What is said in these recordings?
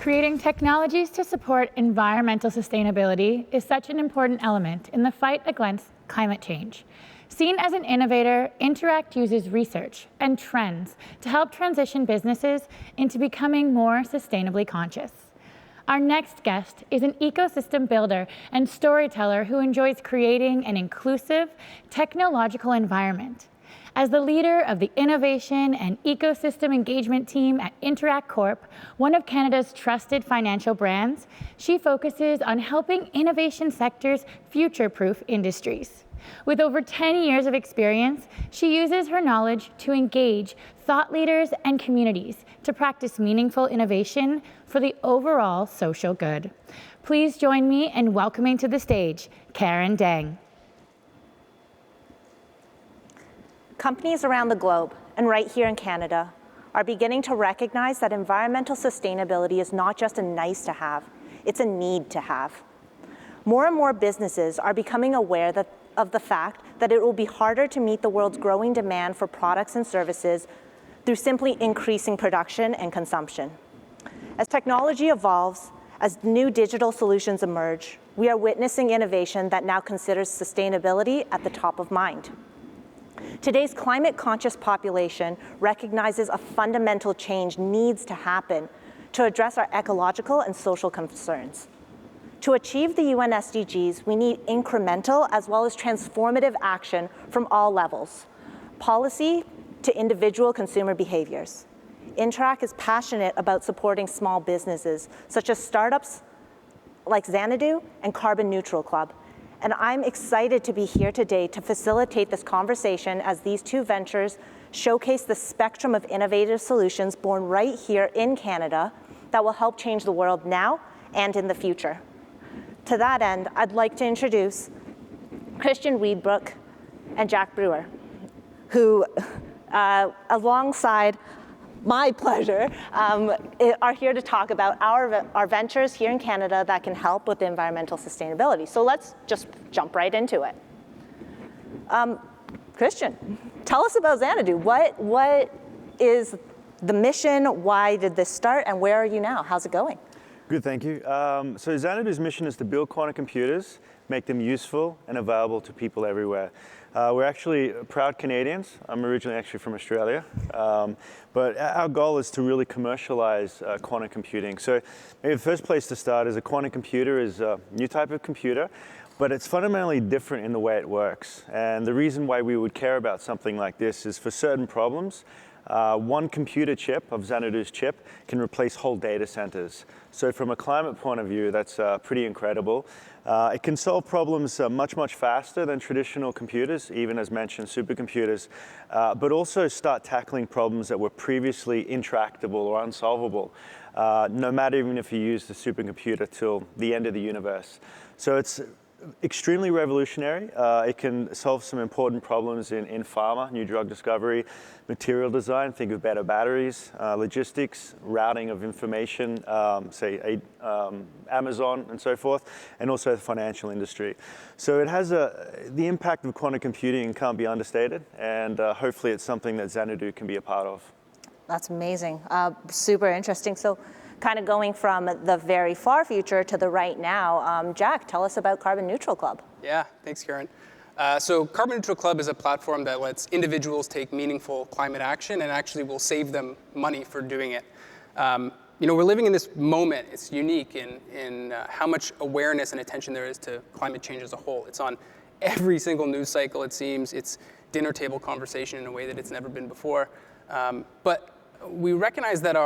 Creating technologies to support environmental sustainability is such an important element in the fight against climate change. Seen as an innovator, Interac uses research and trends to help transition businesses into becoming more sustainably conscious. Our next guest is an ecosystem builder and storyteller who enjoys creating an inclusive technological environment. As the leader of the innovation and ecosystem engagement team at Interac Corp, one of Canada's trusted financial brands, she focuses on helping innovation sectors future-proof industries. With over 10 years of experience, she uses her knowledge to engage thought leaders and communities to practice meaningful innovation for the overall social good. Please join me in welcoming to the stage, Karen Deng. Companies around the globe, and right here in Canada, are beginning to recognize that environmental sustainability is not just a nice to have, it's a need to have. More and more businesses are becoming aware of the fact that it will be harder to meet the world's growing demand for products and services through simply increasing production and consumption. As technology evolves, as new digital solutions emerge, we are witnessing innovation that now considers sustainability at the top of mind. Today's climate-conscious population recognizes a fundamental change needs to happen to address our ecological and social concerns. To achieve the UN SDGs, we need incremental as well as transformative action from all levels, policy to individual consumer behaviors. Interac is passionate about supporting small businesses, such as startups like Xanadu and Carbon Neutral Club. And I'm excited to be here today to facilitate this conversation as these two ventures showcase the spectrum of innovative solutions born right here in Canada that will help change the world now and in the future. To that end, I'd like to introduce Christian Weedbrook and Jack Brewer, who, alongside my pleasure, are here to talk about our ventures here in Canada that can help with environmental sustainability. So let's just jump right into it. Christian, tell us about Xanadu. What is the mission? Why did this start? And where are you now? How's it going? Good, thank you. So Xanadu's mission is to build quantum computers, make them useful and available to people everywhere. We're actually proud Canadians. I'm originally actually from Australia. But our goal is to really commercialize quantum computing. So maybe the first place to start is a quantum computer is a new type of computer, but it's fundamentally different in the way it works. And the reason why we would care about something like this is for certain problems, one computer chip of Xanadu's chip can replace whole data centers. So from a climate point of view, that's pretty incredible. It can solve problems much faster than traditional computers, even as mentioned, supercomputers, but also start tackling problems that were previously intractable or unsolvable, no matter even if you use the supercomputer till the end of the universe. So it's extremely revolutionary. It can solve some important problems in pharma, new drug discovery, material design, think of better batteries, logistics, routing of information, say Amazon and so forth, and also the financial industry. So it has the impact of quantum computing can't be understated, and hopefully it's something that Xanadu can be a part of. That's amazing, super interesting. So kind of going from the very far future to the right now, Jack, tell us about Carbon Neutral Club. Yeah, thanks, Karen. So Carbon Neutral Club is a platform that lets individuals take meaningful climate action and actually will save them money for doing it. We're living in this moment. It's unique in how much awareness and attention there is to climate change as a whole. It's on every single news cycle, it seems. It's dinner table conversation in a way that it's never been before. But we recognize that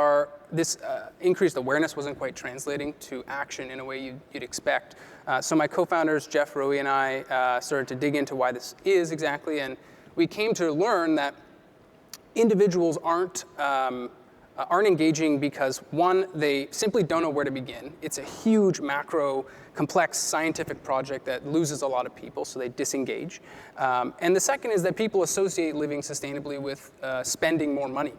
this increased awareness wasn't quite translating to action in a way you'd expect. So my co-founders, Jeff, Rowie, and I started to dig into why this is exactly, and we came to learn that individuals aren't engaging because, one, they simply don't know where to begin. It's a huge macro complex scientific project that loses a lot of people, so they disengage. And the second is that people associate living sustainably with spending more money,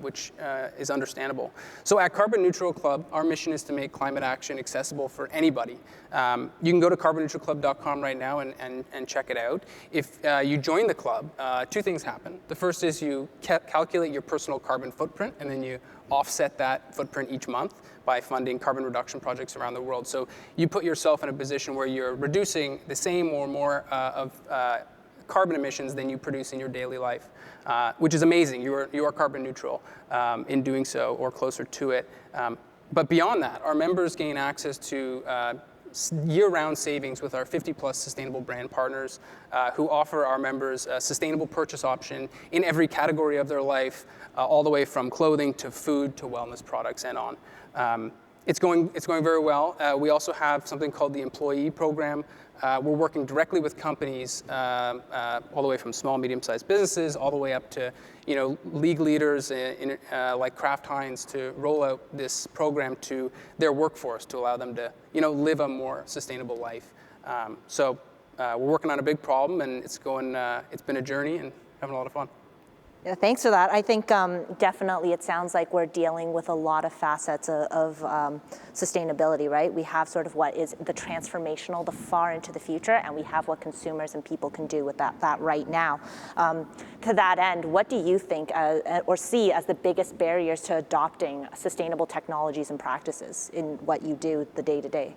which is understandable. So at Carbon Neutral Club, our mission is to make climate action accessible for anybody. You can go to carbonneutralclub.com right now and check it out. If you join the club, two things happen. The first is you calculate your personal carbon footprint, and then you offset that footprint each month by funding carbon reduction projects around the world. So you put yourself in a position where you're reducing the same or more of carbon emissions than you produce in your daily life, which is amazing. You are carbon neutral in doing so, or closer to it. But beyond that, our members gain access to year-round savings with our 50-plus sustainable brand partners who offer our members a sustainable purchase option in every category of their life, all the way from clothing to food to wellness products and on. It's going very well. We also have something called the employee program. We're working directly with companies, all the way from small, medium-sized businesses, all the way up to league leaders like Kraft Heinz, to roll out this program to their workforce to allow them to live a more sustainable life. So we're working on a big problem, and it's been a journey and having a lot of fun. Yeah, thanks for that. I think definitely it sounds like we're dealing with a lot of facets of sustainability, right? We have sort of what is the transformational, the far into the future, and we have what consumers and people can do with that right now. To that end, what do you think or see as the biggest barriers to adopting sustainable technologies and practices in what you do the day-to-day?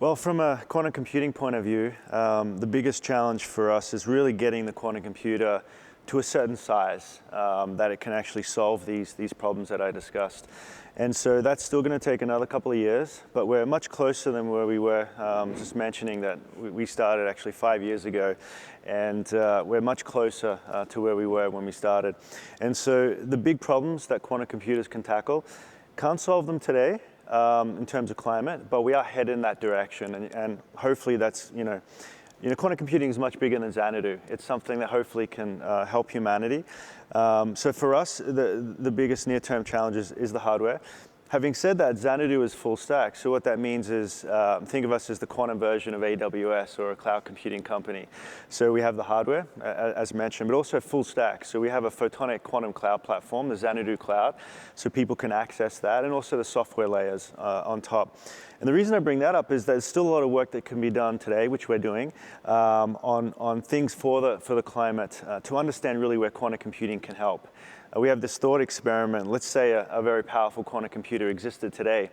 Well, from a quantum computing point of view, the biggest challenge for us is really getting the quantum computer to a certain size that it can actually solve these problems that I discussed. And so that's still going to take another couple of years, but we're much closer than where we were. Just mentioning that we started actually 5 years ago, and we're much closer to where we were when we started. And so the big problems that quantum computers can tackle, can't solve them today in terms of climate, but we are headed in that direction, and hopefully that's, quantum computing is much bigger than Xanadu. It's something that hopefully can help humanity. So for us, the biggest near-term challenge is the hardware. Having said that, Xanadu is full stack. So what that means is, think of us as the quantum version of AWS or a cloud computing company. So we have the hardware, as mentioned, but also full stack. So we have a photonic quantum cloud platform, the Xanadu cloud, so people can access that, and also the software layers on top. And the reason I bring that up is there's still a lot of work that can be done today, which we're doing, on things for the climate, to understand really where quantum computing can help. We have this thought experiment. Let's say a very powerful quantum computer existed today.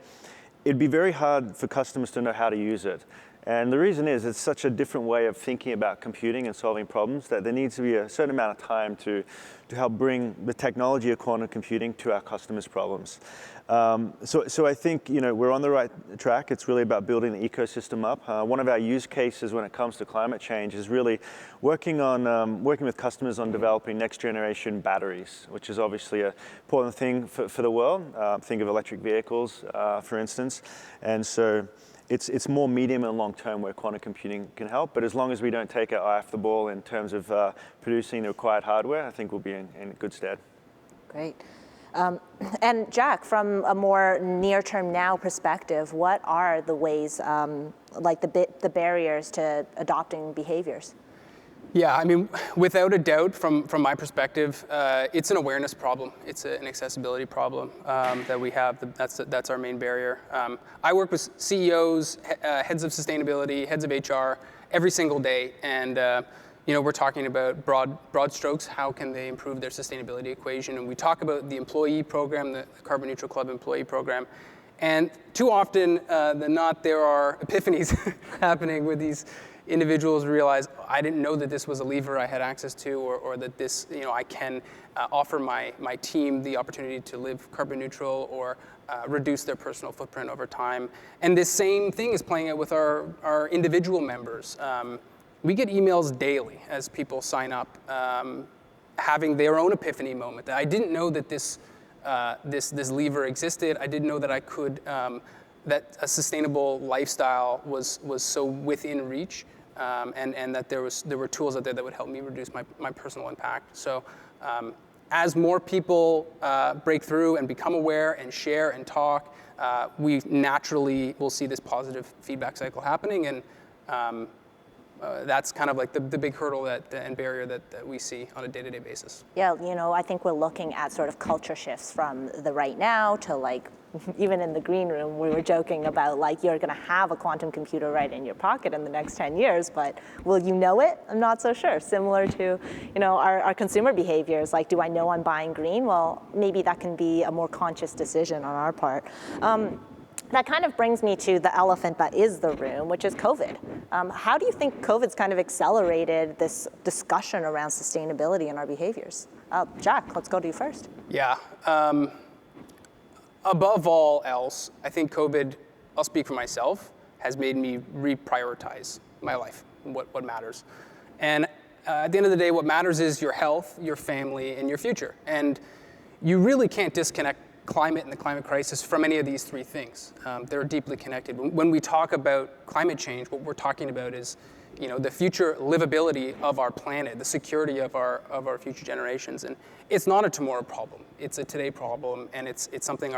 It'd be very hard for customers to know how to use it. And the reason is it's such a different way of thinking about computing and solving problems that there needs to be a certain amount of time to help bring the technology of quantum computing to our customers' problems. So I think we're on the right track. It's really about building the ecosystem up. One of our use cases when it comes to climate change is really working with customers on developing next generation batteries, which is obviously an important thing for the world. Think of electric vehicles, for instance. And so it's more medium and long term where quantum computing can help, but as long as we don't take our eye off the ball in terms of producing the required hardware, I think we'll be in good stead. Great. And Jack, from a more near-term now perspective, what are the ways, like the barriers to adopting behaviors? Yeah, I mean, without a doubt, from my perspective, it's an awareness problem. It's an accessibility problem that we have. That's our main barrier. I work with CEOs, heads of sustainability, heads of HR every single day, and we're talking about broad strokes. How can they improve their sustainability equation? And we talk about the employee program, the Carbon Neutral Club employee program. And too often than not, there are epiphanies happening with these individuals realize, I didn't know that this was a lever I had access to, or that this, I can offer my team the opportunity to live carbon neutral or reduce their personal footprint over time. And this same thing is playing out with our individual members. We get emails daily as people sign up, having their own epiphany moment. That I didn't know that this lever existed. I didn't know that I could, that a sustainable lifestyle was so within reach, and that there were tools out there that would help me reduce my personal impact. So as more people break through and become aware and share and talk, we naturally will see this positive feedback cycle happening, and that's kind of like the big hurdle and barrier that we see on a day-to-day basis. Yeah, I think we're looking at sort of culture shifts from the right now to like, even in the green room, we were joking about like, you're gonna have a quantum computer right in your pocket in the next 10 years, but will you know it? I'm not so sure. Similar to, our consumer behaviors, like, do I know I'm buying green? Well, maybe that can be a more conscious decision on our part. That kind of brings me to the elephant that is the room, which is COVID. How do you think COVID's kind of accelerated this discussion around sustainability in our behaviors? Jack, let's go to you first. Yeah. Above all else, I think COVID, I'll speak for myself, has made me reprioritize my life, what matters. And at the end of the day, what matters is your health, your family, and your future. And you really can't disconnect climate and the climate crisis from any of these three things. They're deeply connected. When we talk about climate change, what we're talking about is the future livability of our planet, the security of our future generations. And it's not a tomorrow problem. It's a today problem, and it's something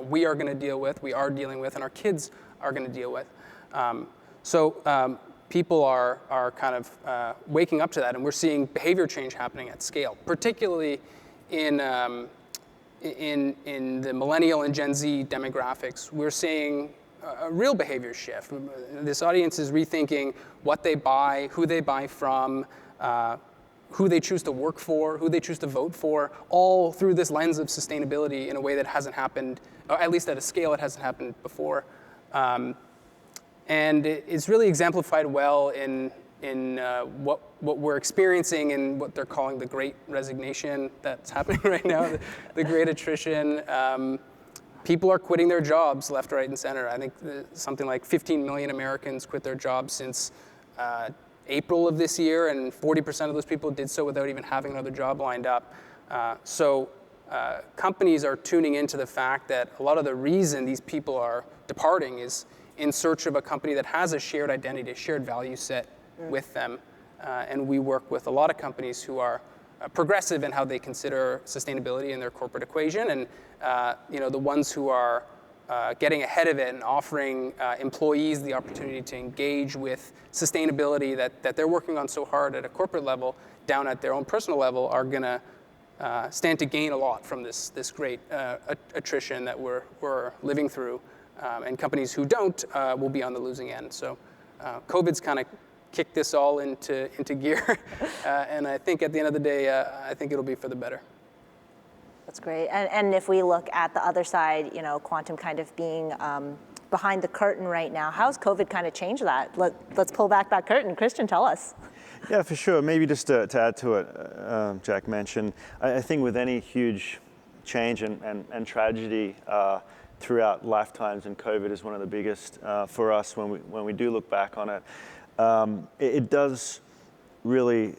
we are going to deal with, we are dealing with, and our kids are going to deal with. So people are kind of waking up to that, and we're seeing behavior change happening at scale, particularly in the millennial and Gen Z demographics. We're seeing a real behavior shift. This audience is rethinking what they buy, who they buy from, who they choose to work for, who they choose to vote for, all through this lens of sustainability in a way that hasn't happened, or at least at a scale it hasn't happened before. And it's really exemplified well in what we're experiencing in what they're calling the Great Resignation that's happening right now, the Great Attrition. People are quitting their jobs left, right, and center. I think something like 15 million Americans quit their jobs since April of this year, and 40% of those people did so without even having another job lined up. So companies are tuning into the fact that a lot of the reason these people are departing is in search of a company that has a shared identity, a shared value set with them. And we work with a lot of companies who are progressive in how they consider sustainability in their corporate equation, and the ones who are getting ahead of it and offering employees the opportunity to engage with sustainability that they're working on so hard at a corporate level, down at their own personal level, are going to stand to gain a lot from this great attrition that we're living through. And companies who don't will be on the losing end. So COVID's kind of kicked this all into gear. And I think at the end of the day, I think it'll be for the better. That's great. And if we look at the other side, quantum kind of being behind the curtain right now, how's COVID kind of changed that? Let's pull back that curtain. Christian, tell us. Yeah, for sure. Maybe just to add to what Jack mentioned, I think with any huge change and tragedy throughout lifetimes, and COVID is one of the biggest for us when we do look back on it. It does really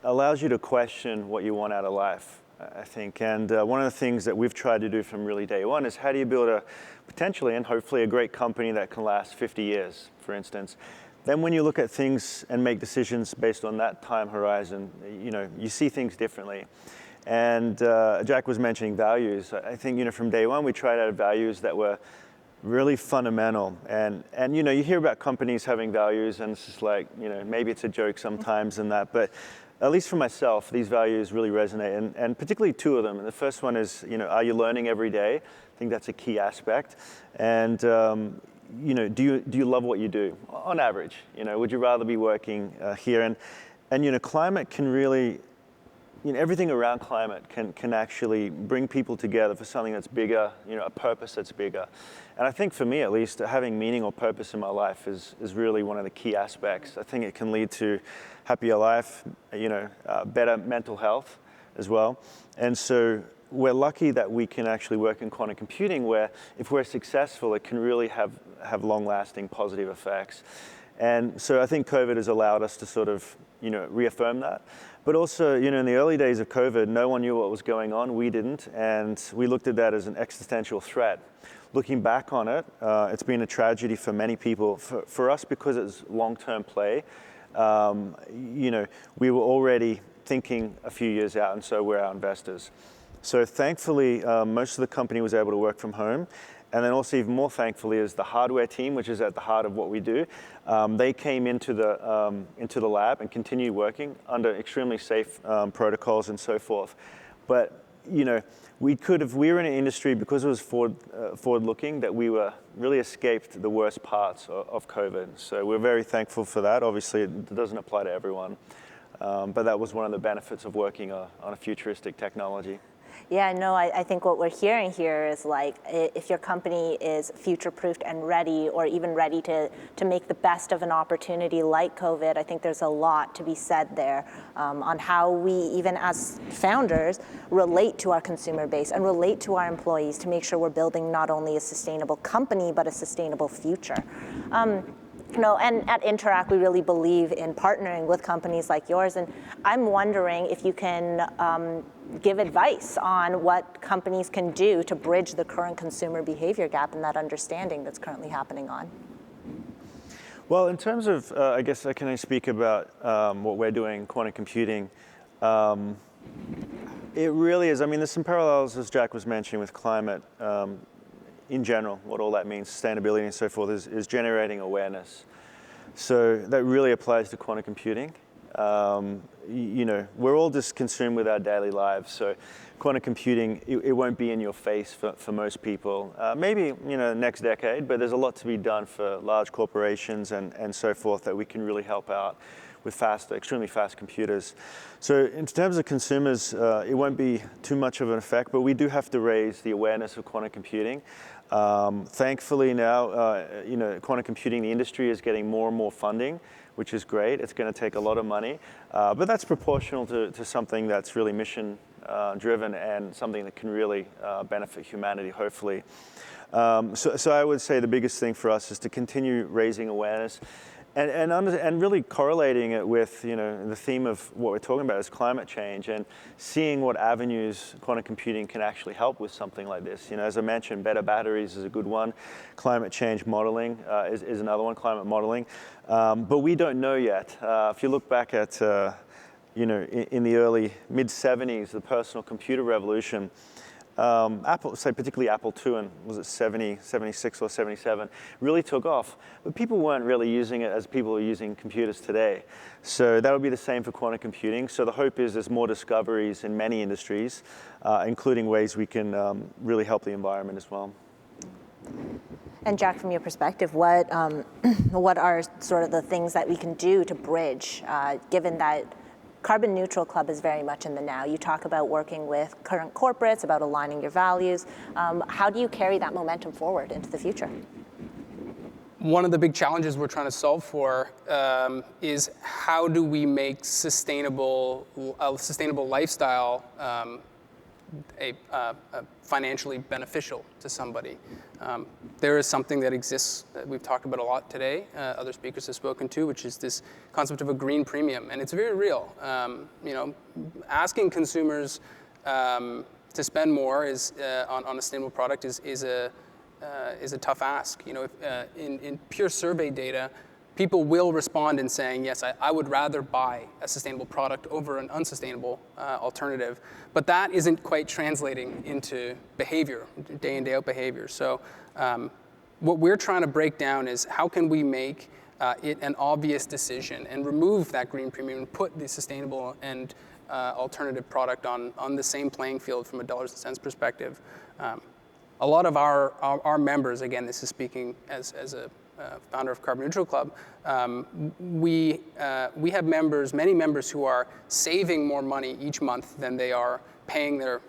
allows you to question what you want out of life, I think. And one of the things that we've tried to do from really day one is how do you build a potentially and hopefully a great company that can last 50 years, for instance. Then when you look at things and make decisions based on that time horizon, you see things differently. And Jack was mentioning values. I think, from day one, we tried out values that were really fundamental. And you hear about companies having values, and it's just like, maybe it's a joke sometimes and that, but at least for myself, these values really resonate, and particularly two of them. And the first one is, are you learning every day? I think that's a key aspect. And do you love what you do? On average, would you rather be working here? And climate can really, everything around climate can actually bring people together for something that's bigger, a purpose that's bigger. And I think for me, at least, having meaning or purpose in my life is really one of the key aspects. I think it can lead to happier life, better mental health as well. And so we're lucky that we can actually work in quantum computing, where if we're successful, it can really have long-lasting positive effects. And so I think COVID has allowed us to sort of, reaffirm that. But also, in the early days of COVID, no one knew what was going on. We didn't, and we looked at that as an existential threat. Looking back on it, it's been a tragedy for many people. For us, because it's long-term play, we were already thinking a few years out, and so were our investors. So thankfully, most of the company was able to work from home. And then also even more thankfully is the hardware team, which is at the heart of what we do. They came into the lab and continued working under extremely safe protocols and so forth. But we were in an industry, because it was forward-looking, that we were really escaped the worst parts of COVID. So we're very thankful for that. Obviously, it doesn't apply to everyone. But that was one of the benefits of working on a futuristic technology. Yeah, no, I think what we're hearing here is like, if your company is future-proofed and ready, or even ready to make the best of an opportunity like COVID, I think there's a lot to be said there on how we, even as founders, relate to our consumer base and relate to our employees to make sure we're building not only a sustainable company, but a sustainable future. And at Interac, we really believe in partnering with companies like yours. And I'm wondering if you can give advice on what companies can do to bridge the current consumer behavior gap and that understanding that's currently happening on. Well, in terms of, I guess, can I speak about what we're doing in quantum computing? It really is. I mean, there's some parallels, as Jack was mentioning, with climate. In general, what all that means, sustainability and so forth, is generating awareness. So that really applies to quantum computing. We're all just consumed with our daily lives. So quantum computing, it won't be in your face for most people. Maybe, next decade, but there's a lot to be done for large corporations and so forth that we can really help out with extremely fast computers. So in terms of consumers, it won't be too much of an effect, but we do have to raise the awareness of quantum computing. Thankfully now, quantum computing, the industry is getting more and more funding, which is great. It's going to take a lot of money, but that's proportional to something that's really mission driven and something that can really benefit humanity, hopefully. So I would say the biggest thing for us is to continue raising awareness. And really correlating it with the theme of what we're talking about is climate change, and seeing what avenues quantum computing can actually help with something like this. As I mentioned, better batteries is a good one. Climate change modeling is another one. Climate modeling, but we don't know yet. If you look back at in the early mid-70s, the personal computer revolution. Apple, say particularly Apple II, and was it 76 or 77, really took off. But people weren't really using it as people are using computers today. So that would be the same for quantum computing. So the hope is there's more discoveries in many industries, including ways we can really help the environment as well. And Jack, from your perspective, what are sort of the things that we can do to bridge, given that Carbon Neutral Club is very much in the now? You talk about working with current corporates, about aligning your values. How do you carry that momentum forward into the future? One of the big challenges we're trying to solve for is how do we make a sustainable lifestyle financially beneficial to somebody. There is something that exists that we've talked about a lot today, other speakers have spoken to, which is this concept of a green premium, and it's very real. Asking consumers to spend more on a sustainable product is a tough ask. In pure survey data, people will respond in saying, yes, I would rather buy a sustainable product over an unsustainable alternative. But that isn't quite translating into behavior, day in, day out behavior. So what we're trying to break down is how can we make it an obvious decision and remove that green premium and put the sustainable and alternative product on the same playing field from a dollars and cents perspective. A lot of our members, again, this is speaking as a founder of Carbon Neutral Club, we have many members who are saving more money each month than they are paying their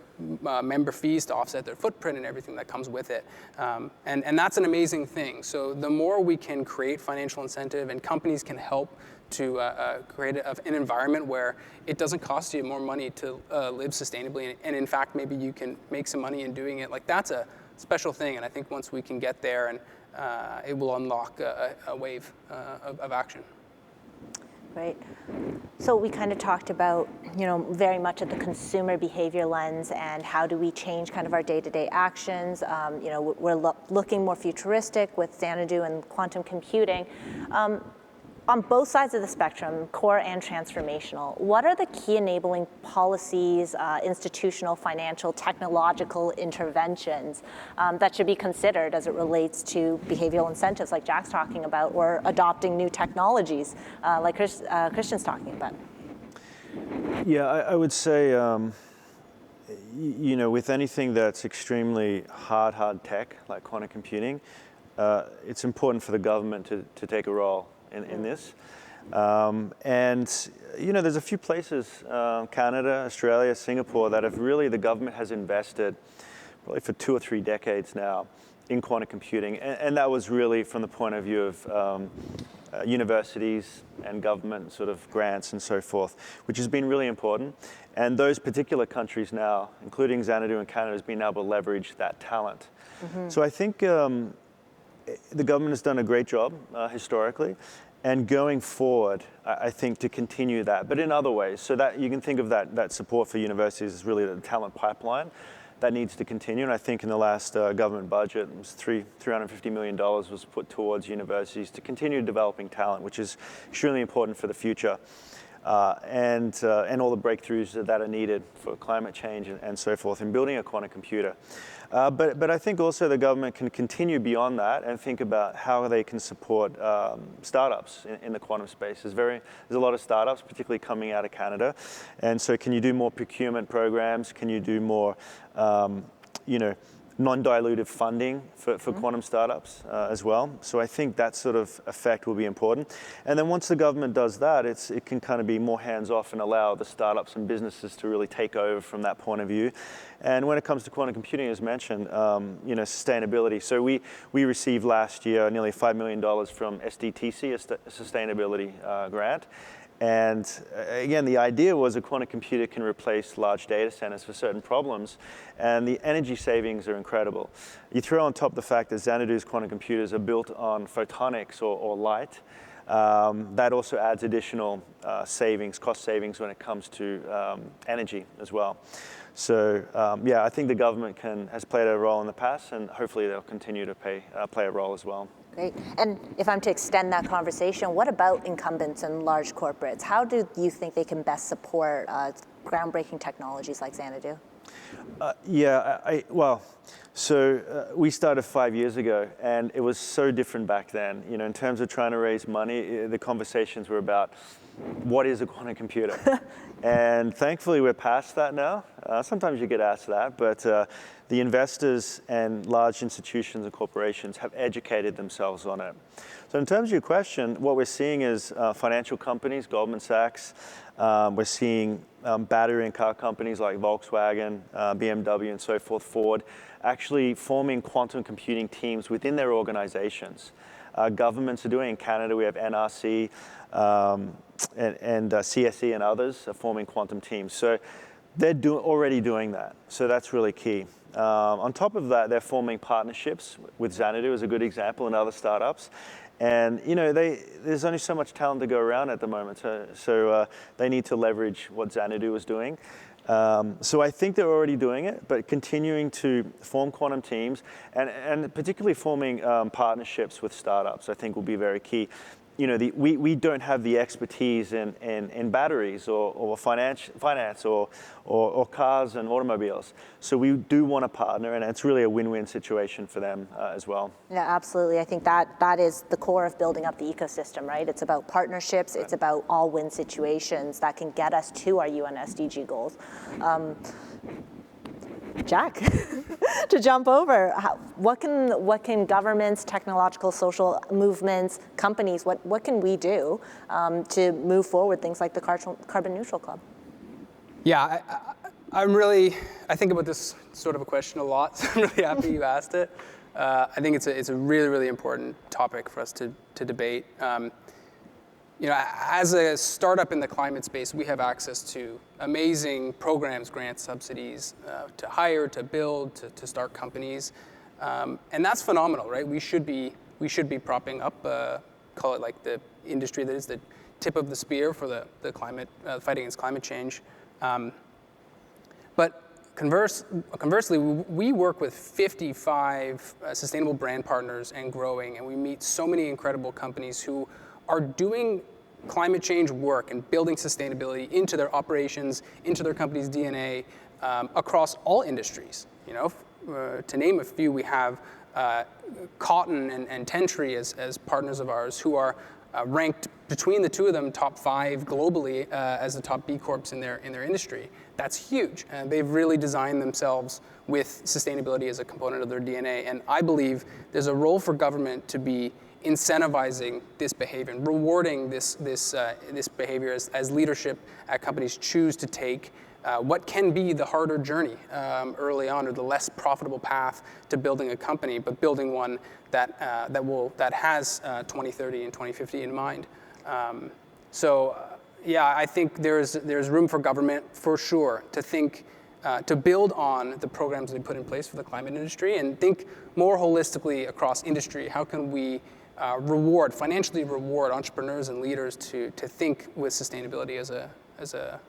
member fees to offset their footprint and everything that comes with it. And that's an amazing thing. So the more we can create financial incentive and companies can help to create an environment where it doesn't cost you more money to live sustainably, and in fact, maybe you can make some money in doing it, like that's a special thing. And I think once we can get there, and it will unlock a wave of action. Great. So we kind of talked about, very much at the consumer behavior lens and how do we change kind of our day-to-day actions. We're looking more futuristic with Xanadu and quantum computing. on both sides of the spectrum, core and transformational, what are the key enabling policies, institutional, financial, technological interventions that should be considered as it relates to behavioral incentives like Jack's talking about, or adopting new technologies like Christian's talking about? Yeah, I would say, with anything that's extremely hard tech, like quantum computing, it's important for the government to take a role in this. There's a few places, Canada, Australia, Singapore, that the government has invested probably for 2 or 3 decades now in quantum computing. And that was really from the point of view of universities and government sort of grants and so forth, which has been really important. And those particular countries now, including Xanadu and Canada, has been able to leverage that talent. Mm-hmm. So I think the government has done a great job historically, and going forward, I think to continue that, but in other ways, so that you can think of that support for universities as really the talent pipeline that needs to continue. And I think in the last government budget, it was $350 million was put towards universities to continue developing talent, which is extremely important for the future. And all the breakthroughs that are needed for climate change and so forth in building a quantum computer. But I think also the government can continue beyond that and think about how they can support startups in the quantum space. There's a lot of startups, particularly coming out of Canada. And so can you do more procurement programs? Can you do more, non-dilutive funding for quantum startups as well? So I think that sort of effect will be important. And then once the government does that, it can kind of be more hands-off and allow the startups and businesses to really take over from that point of view. And when it comes to quantum computing, as mentioned, sustainability. So we received last year nearly $5 million from SDTC, a sustainability grant. And again, the idea was a quantum computer can replace large data centers for certain problems, and the energy savings are incredible. You throw on top the fact that Xanadu's quantum computers are built on photonics or light. That also adds additional cost savings when it comes to energy as well. So I think the government has played a role in the past, and hopefully they'll continue to play a role as well. Great. And if I'm to extend that conversation, what about incumbents and large corporates? How do you think they can best support groundbreaking technologies like Xanadu? We started 5 years ago, and it was so different back then. In terms of trying to raise money, the conversations were about what is a quantum computer? And thankfully, we're past that now. Sometimes you get asked that, but the investors and large institutions and corporations have educated themselves on it. So in terms of your question, what we're seeing is financial companies, Goldman Sachs. We're seeing battery and car companies like Volkswagen, BMW, and so forth, Ford, actually forming quantum computing teams within their organizations. Governments are doing. In Canada, we have NRC and CSE and others are forming quantum teams. So they're already doing that. So that's really key. On top of that, they're forming partnerships with Xanadu as a good example, and other startups. And there's only so much talent to go around at the moment, so they need to leverage what Xanadu is doing. So I think they're already doing it, but continuing to form quantum teams and particularly forming partnerships with startups, I think will be very key. We don't have the expertise in batteries or finance or cars and automobiles. So we do want to partner, and it's really a win-win situation for them as well. Yeah, absolutely. I think that is the core of building up the ecosystem, right? It's about partnerships. Right. It's about all-win situations that can get us to our UN SDG goals. Jack, to jump over, what can governments, technological, social movements, companies, what can we do to move forward things like the Carbon Neutral Club? Yeah, I think about this sort of a question a lot, so I'm really happy you asked it. I think it's a really, really important topic for us to debate. As a startup in the climate space, we have access to amazing programs, grants, subsidies to hire, to build, to start companies, and that's phenomenal, right? We should be propping up, call it like the industry that is the tip of the spear for the climate fight against climate change. But conversely, we work with 55 sustainable brand partners and growing, and we meet so many incredible companies who are doing climate change work and building sustainability into their operations, into their company's DNA across all industries. To name a few, we have Cotton and Tentry as partners of ours who are ranked between the two of them top 5 globally as the top B Corps in their industry. That's huge. And they've really designed themselves with sustainability as a component of their DNA. And I believe there's a role for government to be incentivizing this behavior and rewarding this behavior as leadership at companies choose to take what can be the harder journey early on, or the less profitable path to building a company, but building one that has 2030 and 2050 in mind. Yeah, I think there's room for government for sure to think to build on the programs they put in place for the climate industry and think more holistically across industry. How can we financially reward entrepreneurs and leaders to think with sustainability as a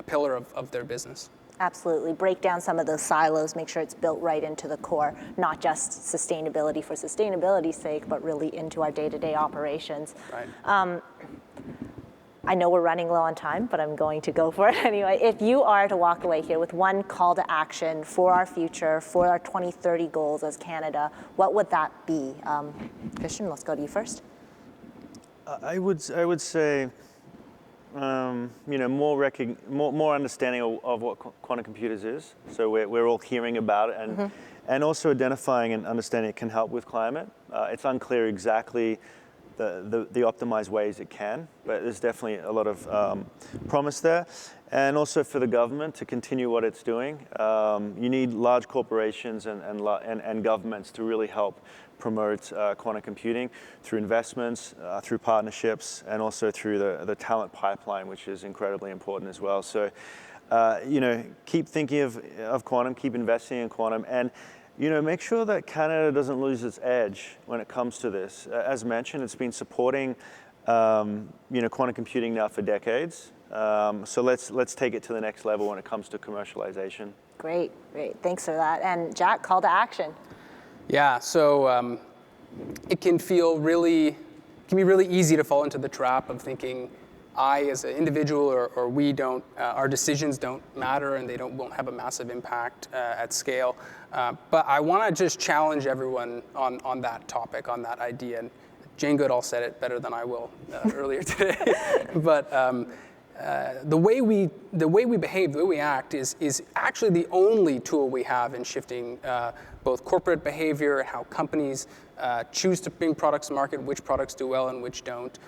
pillar of their business? Absolutely. Break down some of those silos, make sure it's built right into the core, not just sustainability for sustainability's sake, but really into our day-to-day operations. Right. I know we're running low on time, but I'm going to go for it anyway. If you are to walk away here with one call to action for our future, for our 2030 goals as Canada, what would that be? Christian, let's go to you first. I would say, more understanding of what quantum computers is. So we're all hearing about it, and also identifying and understanding it can help with climate. It's unclear exactly the optimized ways it can, but there's definitely a lot of promise there. And also for the government to continue what it's doing. You need large corporations and governments to really help promote quantum computing through investments, through partnerships, and also through the talent pipeline, which is incredibly important as well. So, keep thinking of quantum, keep investing in quantum, and make sure that Canada doesn't lose its edge when it comes to this. As mentioned, it's been supporting quantum computing now for decades. So let's take it to the next level when it comes to commercialization. Great. Thanks for that. And Jack, call to action. Yeah, so it can be really easy to fall into the trap of thinking I as an individual or we don't, our decisions don't matter and they won't have a massive impact at scale. But I want to just challenge everyone on that topic, on that idea. And Jane Goodall said it better than I will earlier today. But the way we behave, the way we act is actually the only tool we have in shifting both corporate behavior, how companies choose to bring products to market, which products do well and which don't,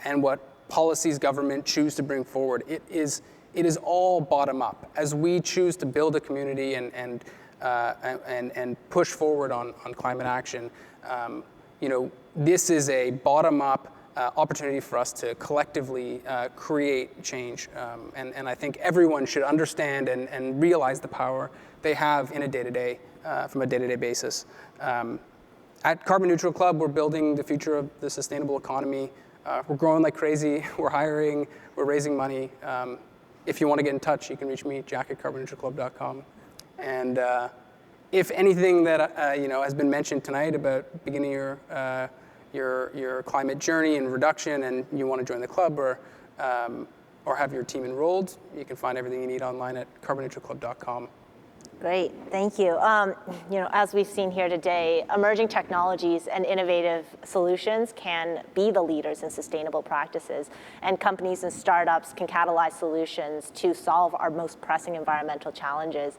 and what policies government choose to bring forward. It is all bottom up. As we choose to build a community and push forward on climate action, this is a bottom up opportunity for us to collectively create change. And I think everyone should understand and realize the power they have in a day-to-day, from a day-to-day basis. At Carbon Neutral Club, we're building the future of the sustainable economy. We're growing like crazy. We're hiring. We're raising money. If you want to get in touch, you can reach me, jack@carbonneutralclub.com. And if anything that has been mentioned tonight about beginning your climate journey and reduction, and you want to join the club or have your team enrolled, you can find everything you need online at carbonneutralclub.com. Great, thank you. As we've seen here today, emerging technologies and innovative solutions can be the leaders in sustainable practices, and companies and startups can catalyze solutions to solve our most pressing environmental challenges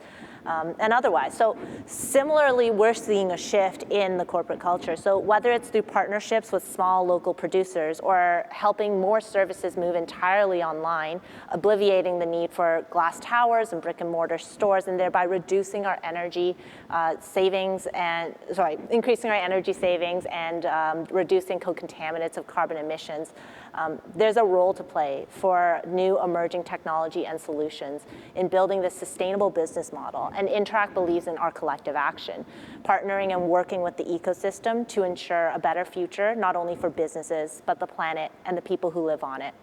and otherwise. So similarly, we're seeing a shift in the corporate culture. So whether it's through partnerships with small local producers or helping more services move entirely online, obviating the need for glass towers and brick and mortar stores, and thereby increasing our energy savings and reducing co-contaminants of carbon emissions. There's a role to play for new emerging technology and solutions in building this sustainable business model. And Interac believes in our collective action, partnering and working with the ecosystem to ensure a better future, not only for businesses, but the planet and the people who live on it.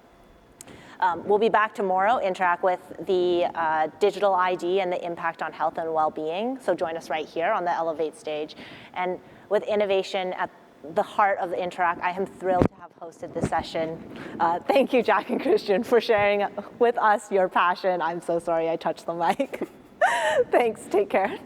We'll be back tomorrow, Interac with the digital ID and the impact on health and well-being. So join us right here on the Elevate stage. And with innovation at the heart of the Interac. I am thrilled to have hosted this session. Thank you, Jack and Christian, for sharing with us your passion. I'm so sorry I touched the mic. Thanks, take care.